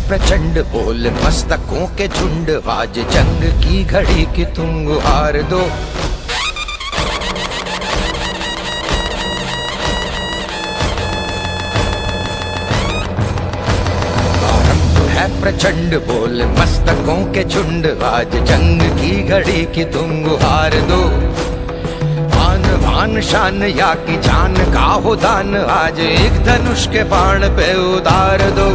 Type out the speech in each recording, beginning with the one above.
प्रचंड बोल मस्तकों के झुंड, आज जंग की घड़ी की तुम गुहार दो। प्रचंड बोल मस्तकों के झुंड, आज जंग की घड़ी की तुम गुहार दो। आन बान शान या की जान का हो दान, आज एक धनुष के बाण पे उतार दो।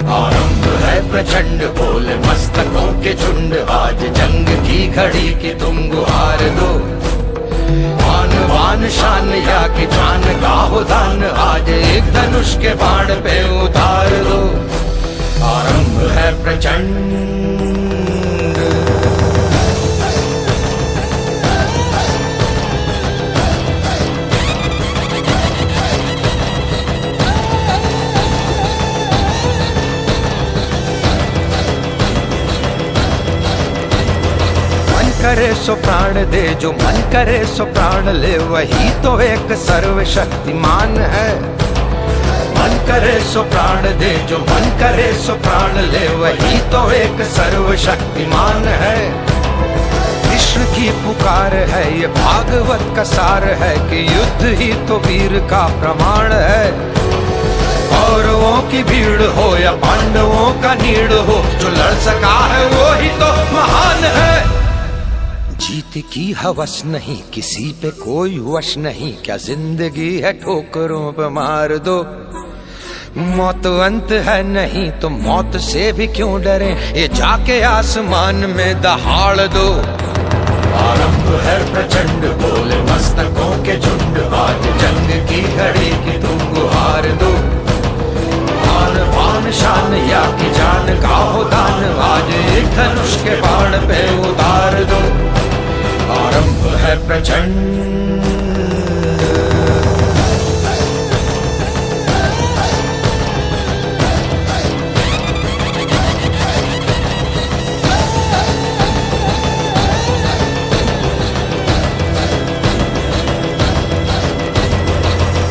आरंभ है प्रचंड बोल मस्तकों के झुंड, आज जंग की घड़ी की तुम गुहार दो। आन बान शान या की जान का हो दान, आज एक धनुष के बाण पे उतार दो। आरंभ है प्रचंड। मन करे सो प्राण दे, जो मन करे सो प्राण ले, वही तो एक सर्वशक्तिमान है। मन करे सो प्राण दे, जो मन करे सो प्राण ले, वही तो एक सर्वशक्तिमान है। कृष्ण की पुकार है, ये भागवत का सार है, कि युद्ध ही तो वीर का प्रमाण है। कौरवों की भीड़ हो या पांडवों का नीड़ हो, जो लड़ सका है वो ही तो महान है। जीत की हवस नहीं, किसी पे कोई वश नहीं, क्या जिंदगी है ठोकरों पे मार दो। मौत अंत है नहीं तो मौत से भी क्यों डरे, ये जाके आसमान में दहाड़ दो। आरंभ है प्रचंड बोल मस्तकों के झुंड, आज जंग की घड़ी की तुम गुहार दो। आन बान शान या की जान का हो दान, आज एक धनुष के बाण पे उतार दो। आरंभ है प्रचंड।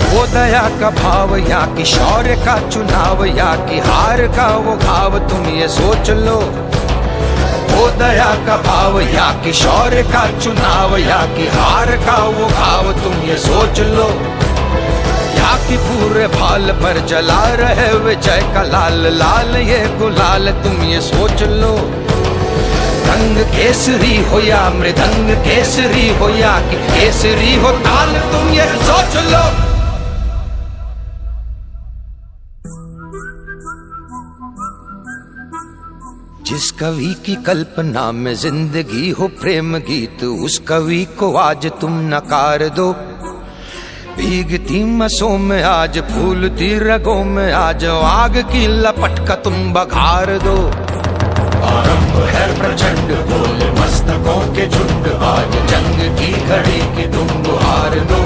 वो दया का भाव या कि शौर्य का चुनाव, या कि हार का वो घाव, तुम ये सोच लो। वो दया का भाव या कि शौर्य का चुनाव, या कि हार का वो घाव, तुम ये सोच लो। या कि पूरे भाल पर जला रहे विजय का लाल लाल ये गुलाल, तुम ये सोच लो। रंग केसरी हो या मृदंग केसरी हो, या कि केसरी हो ताल, तुम ये सोच लो। जिस कवि की कल्पना में जिंदगी हो प्रेम गीत, उस कवि को आज तुम नकार दो। भीगती मसों में आज फूलती रगों में आज, आग की लपट का तुम बघार दो। आरंभ है प्रचंड बोल मस्तकों के झुंड, आज जंग की घड़ी की तुम गुहार दो।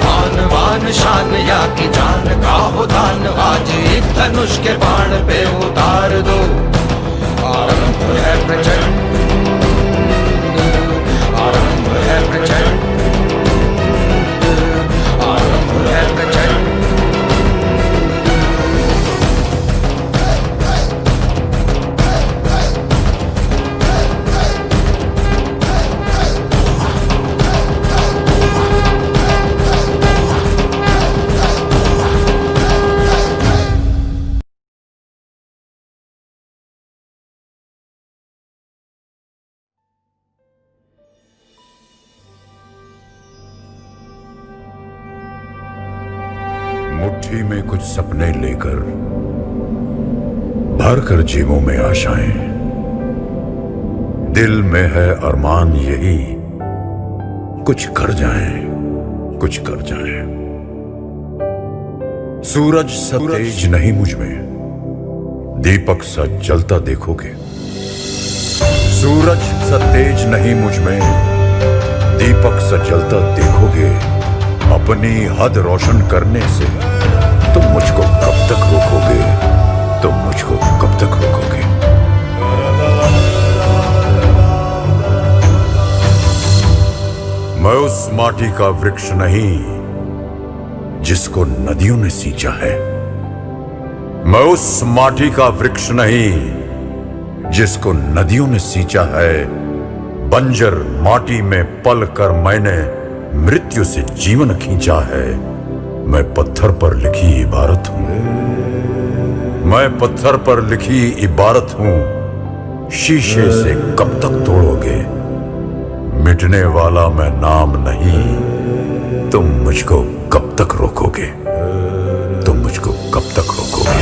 आन बान शान या की जान का हो दान, आज एक धनुष के बाण पे उतार दो। आरंभ है प्रचंड, आरंभ है प्रचंड, आरंभ है प्रचंड। मुट्ठी में कुछ सपने लेकर भर कर जेबों में आशाएं, दिल में है अरमान यही कुछ कर जाएं, कुछ कर जाएं। सूरज सा तेज नहीं मुझ में, दीपक सा जलता देखोगे। सूरज सा तेज नहीं मुझ में, दीपक सा जलता देखोगे। अपनी हद रोशन करने से तुम मुझको कब तक रोकोगे, तुम मुझको कब तक रोकोगे। मैं उस माटी का वृक्ष नहीं जिसको नदियों ने सींचा है। मैं उस माटी का वृक्ष नहीं जिसको नदियों ने सींचा है। बंजर माटी में पल कर मैंने मृत्यु से जीवन खींचा है। मैं पत्थर पर लिखी इबारत हूं। मैं पत्थर पर लिखी इबारत हूं। शीशे से कब तक तोड़ोगे? मिटने वाला मैं नाम नहीं। तुम मुझको कब तक रोकोगे? तुम मुझको कब तक रोकोगे?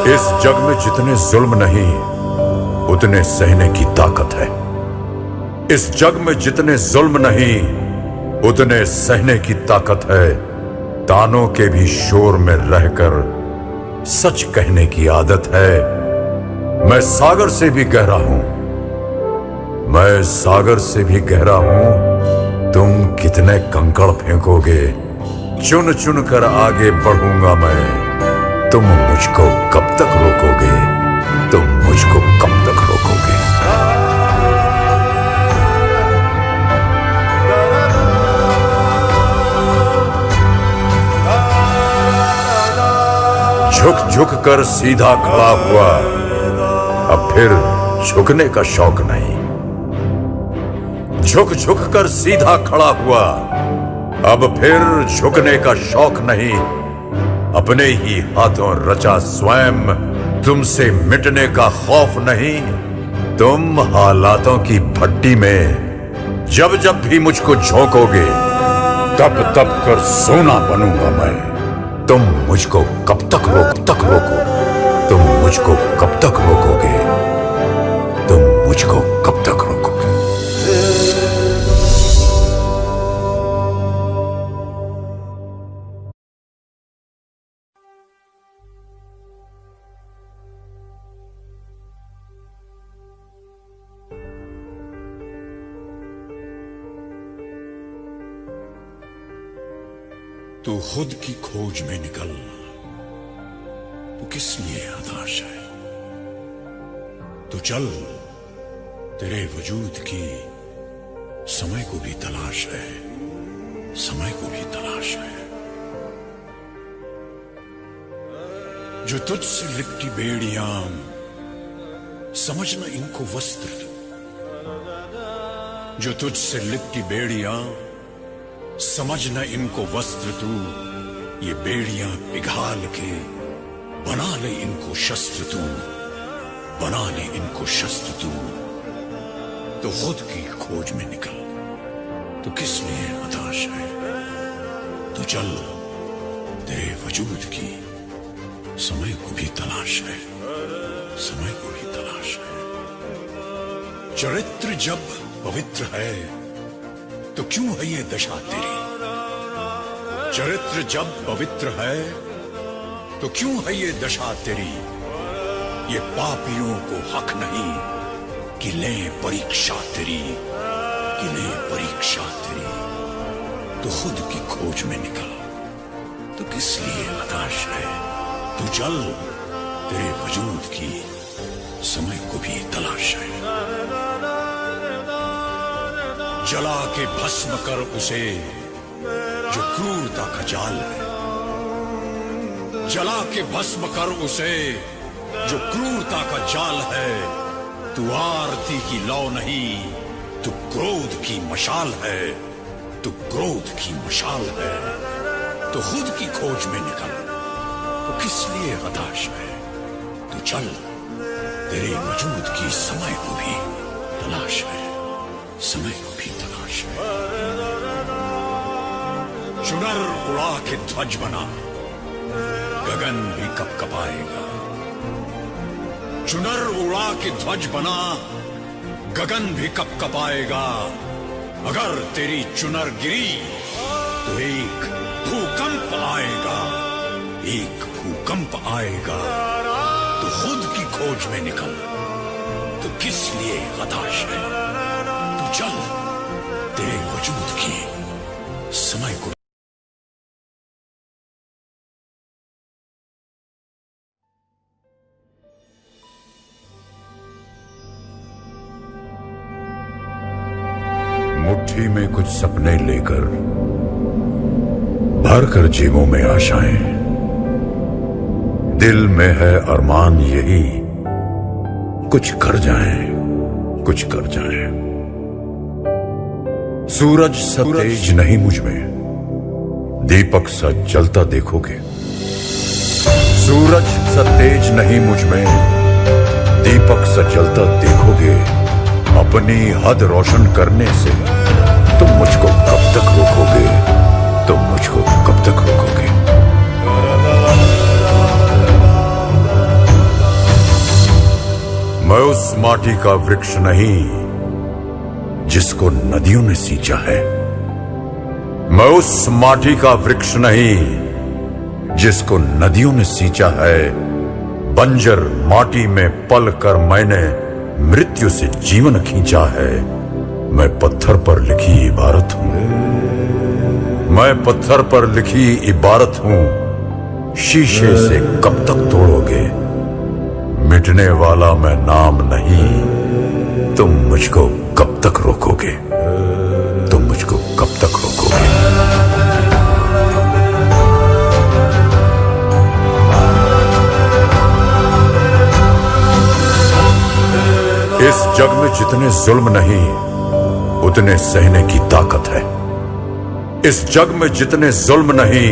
इस जग में जितने जुल्म नहीं उतने सहने की ताकत है। इस जग में जितने जुल्म नहीं उतने सहने की ताकत है। तानों के भी शोर में रहकर सच कहने की आदत है। मैं सागर से भी गहरा हूं। मैं सागर से भी गहरा हूं। तुम कितने कंकड़ फेंकोगे? चुन चुन कर आगे बढ़ूंगा मैं। तुम मुझको कब तक रोकोगे? तुम मुझको कब तक रोकोगे? झुक झुक कर सीधा खड़ा हुआ, अब फिर झुकने का शौक नहीं। झुक झुक कर सीधा खड़ा हुआ, अब फिर झुकने का शौक नहीं। अपने ही हाथों रचा स्वयं, तुमसे मिटने का खौफ नहीं। तुम हालातों की भट्टी में जब जब भी मुझको झोंकोगे, तब तब कर सोना बनूंगा मैं। तुम मुझको कब तक रोको? तुम मुझको कब तक रोकोगे? तुम मुझको कब तक रोकोगे? तू खुद की खोज में निकल, तू किस लिए हताश है? तू चल, तेरे वजूद की समय को भी तलाश है। समय को भी तलाश है। जो तुझसे लिपटी बेड़ियां, समझना इनको वस्त्र तू। जो तुझसे लिपटी बेड़ियां, समझना इनको वस्त्र तू। ये बेड़ियां पिघाल के बना ले इनको शस्त्र तू। बना ले इनको शस्त्र तू। तो खुद की खोज में निकल, तो किस लिए हताश है? तो चल, तेरे वजूद की समय को भी तलाश है। समय को भी तलाश है। चरित्र जब पवित्र है तो क्यों है ये दशा तेरी? चरित्र जब पवित्र है तो क्यों है ये दशा तेरी? ये पापियों को हक नहीं कि ले परीक्षा तेरी, कि ले परीक्षा तेरी। तो खुद की खोज में निकल, तो किस लिए हताश है? तू चल, तेरे वजूद की समय को भी तलाश है। जला के भस्म कर उसे जो क्रूरता का जाल है। जला के भस्म कर उसे जो क्रूरता का जाल है। तू आरती की लौ नहीं, तू क्रोध की मशाल है। तू क्रोध की मशाल है। तो खुद की खोज में निकल, तो किस लिए हताश है? तू चल, तेरे वजूद की समय को भी तलाश है। समय को भी तलाश है। चुनर उड़ा के ध्वज बना, गगन भी कपकपाएगा। चुनर उड़ा के ध्वज बना, गगन भी कपकपाएगा। अगर तेरी चुनर गिरी तो एक भूकंप आएगा। एक भूकंप आएगा। तो खुद की खोज में निकल, तो किस लिए हताश है? तू चल, तेरे वजूद की समय को मुट्ठी में कुछ सपने लेकर भर कर जेबों में आशाएं, दिल में है अरमान यही कुछ कर जाएं, कुछ कर जाएं। सूरज सा तेज नहीं मुझ में, दीपक सा जलता देखोगे। सूरज सा तेज नहीं मुझ में, दीपक सा जलता देखोगे। अपनी हद रोशन करने से तुम मुझको कब तक रोकोगे, तुम मुझको कब तक रोकोगे। मैं उस माटी का वृक्ष नहीं जिसको नदियों ने सींचा है। मैं उस माटी का वृक्ष नहीं जिसको नदियों ने सींचा है। बंजर माटी में पल कर मैंने मृत्यु से जीवन खींचा है। मैं पत्थर पर लिखी इबारत हूं, मैं पत्थर पर लिखी इबारत हूं। शीशे से कब तक तोड़ोगे, मिटने वाला मैं नाम नहीं। तुम मुझको कब तक रोकोगे, तुम मुझको कब तक रोकोगे। इस जग में जितने जुल्म नहीं उतने सहने की ताकत है। इस जग में जितने जुल्म नहीं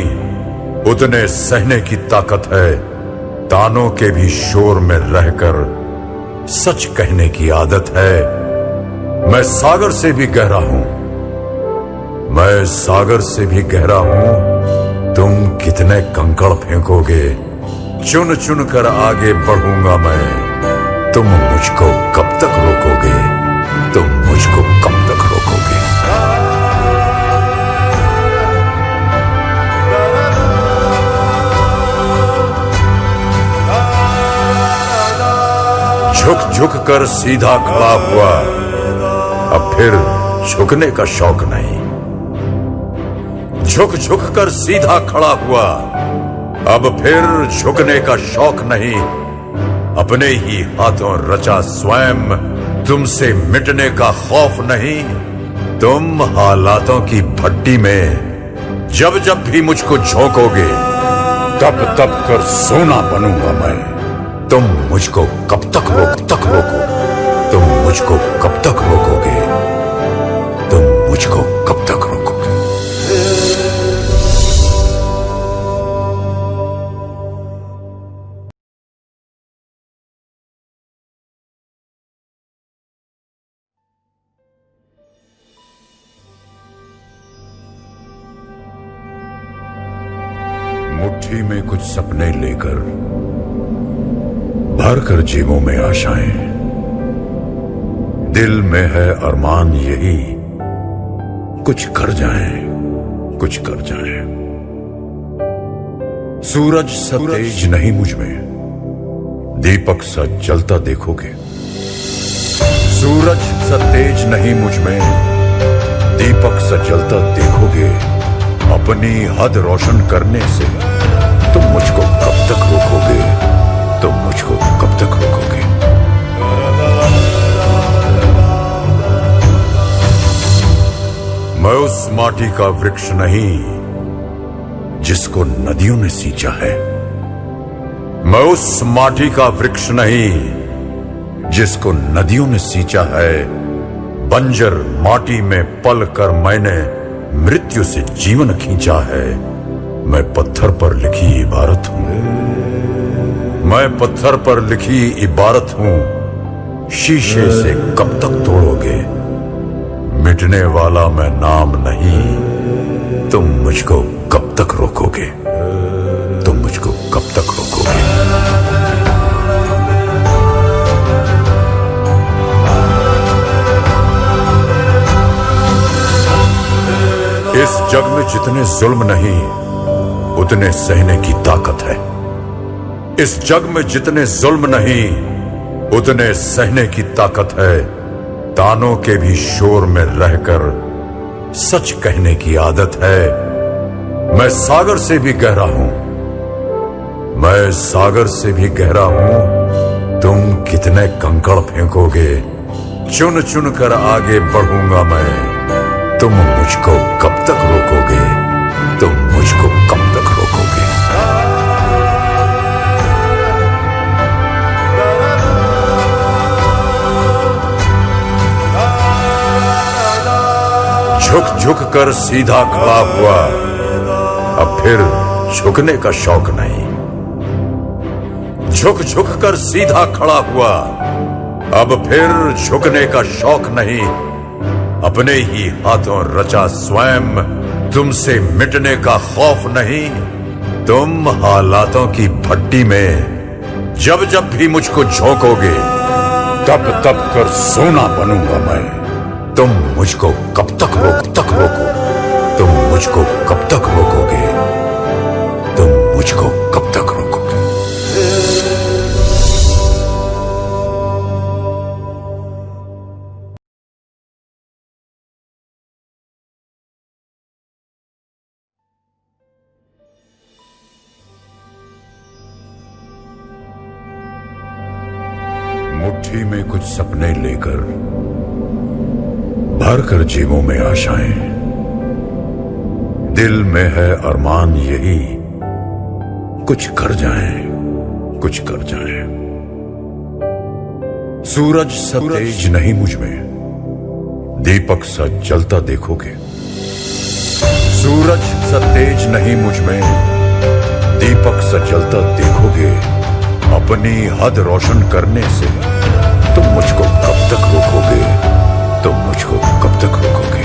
उतने सहने की ताकत है। तानों के भी शोर में रहकर सच कहने की आदत है। मैं सागर से भी गहरा हूं, मैं सागर से भी गहरा हूं। तुम कितने कंकड़ फेंकोगे, चुन चुन कर आगे बढ़ूंगा मैं। तुम मुझको कब तक रोकोगे, तुम मुझको कब तक रोकोगे। झुक झुक कर सीधा खड़ा हुआ, अब फिर झुकने का शौक नहीं। झुक झुक कर सीधा खड़ा हुआ, अब फिर झुकने का शौक नहीं। अपने ही हाथों रचा स्वयं, तुमसे मिटने का खौफ नहीं। तुम हालातों की भट्टी में जब जब भी मुझको झोंकोगे, तब तब कर सोना बनूंगा मैं। तुम मुझको कब तक रोको, तुम मुझको कब तक रोकोगे, तुम मुझको कब तक रोकोगे। मुट्ठी में कुछ सपने लेकर भर कर जेबों में आशाएं, दिल में है अरमान यही कुछ कर जाएं, कुछ कर जाएं। सूरज सा तेज नहीं मुझ में, दीपक सा जलता देखोगे। सूरज सा तेज नहीं मुझ में, दीपक सा जलता देखोगे। अपनी हद रोशन करने से तुम मुझको कब तक रोकोगे, तुम मुझको कब तक रोकोगे। मैं उस माटी का वृक्ष नहीं जिसको नदियों ने सींचा है। मैं उस माटी का वृक्ष नहीं जिसको नदियों ने सींचा है। बंजर माटी में पल कर मैंने मृत्यु से जीवन खींचा है। मैं पत्थर पर लिखी इबारत हूं, मैं पत्थर पर लिखी इबारत हूं। शीशे से कब तक तोड़ोगे, मिटने वाला मैं नाम नहीं। तुम मुझको कब तक रोकोगे, तुम मुझको कब तक रोकोगे। इस जग में जितने जुल्म नहीं उतने सहने की ताकत है। इस जग में जितने जुल्म नहीं उतने सहने की ताकत है। तानों के भी शोर में रहकर सच कहने की आदत है। मैं सागर से भी गहरा हूं, मैं सागर से भी गहरा हूं। तुम कितने कंकड़ फेंकोगे, चुन चुन कर आगे बढ़ूंगा मैं। तुम मुझको कब तक रोकोगे? तुम मुझको कब तक रोकोगे? झुक झुक कर सीधा खड़ा हुआ, अब फिर झुकने का शौक नहीं। झुक झुक कर सीधा खड़ा हुआ, अब फिर झुकने का शौक नहीं। अपने ही हाथों रचा स्वयं, तुमसे मिटने का खौफ नहीं। तुम हालातों की भट्टी में जब जब भी मुझको झोंकोगे, तब तब कर सोना बनूंगा मैं। तुम मुझको कब तक रोको? तुम मुझको कब तक रोकोगे? तुम मुझको कब तक रोकोगे? मुट्ठी में कुछ सपने लेकर, भर कर जेबों में आशाएं, दिल में है अरमान यही, कुछ कर जाएं, कुछ कर जाएं। सूरज सा तेज नहीं मुझ में, दीपक सा जलता देखोगे। सूरज सा तेज नहीं मुझ में, दीपक सा जलता देखोगे। अपनी हद रोशन करने से तुम मुझको कब तक रोकोगे? तुम मुझको कब तक रोकोगे?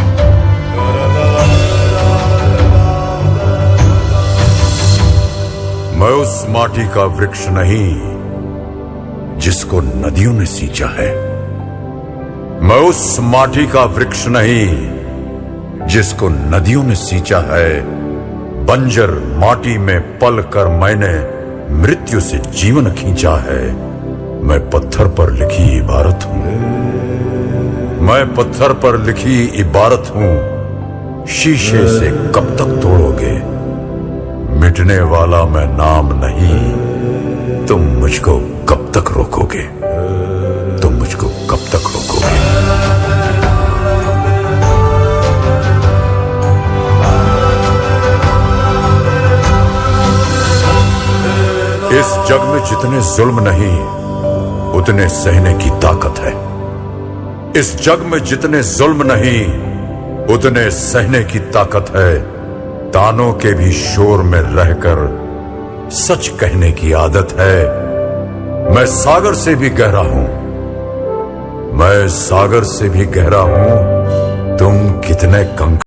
मैं उस माटी का वृक्ष नहीं जिसको नदियों ने सींचा है। मैं उस माटी का वृक्ष नहीं जिसको नदियों ने सींचा है। बंजर माटी में पल कर मैंने मृत्यु से जीवन खींचा है। मैं पत्थर पर लिखी इबारत हूं। मैं पत्थर पर लिखी इबारत हूं। शीशे से कब तक तोड़ोगे? मिटने वाला मैं नाम नहीं। तुम मुझको कब तक रोकोगे? तुम मुझको कब तक रोकोगे? इस जग में जितने जुल्म नहीं, उतने सहने की ताकत है। इस जग में जितने जुल्म नहीं, उतने सहने की ताकत है। तानों के भी शोर में रहकर सच कहने की आदत है। मैं सागर से भी गहरा हूं। मैं सागर से भी गहरा हूं। तुम कितने कंकर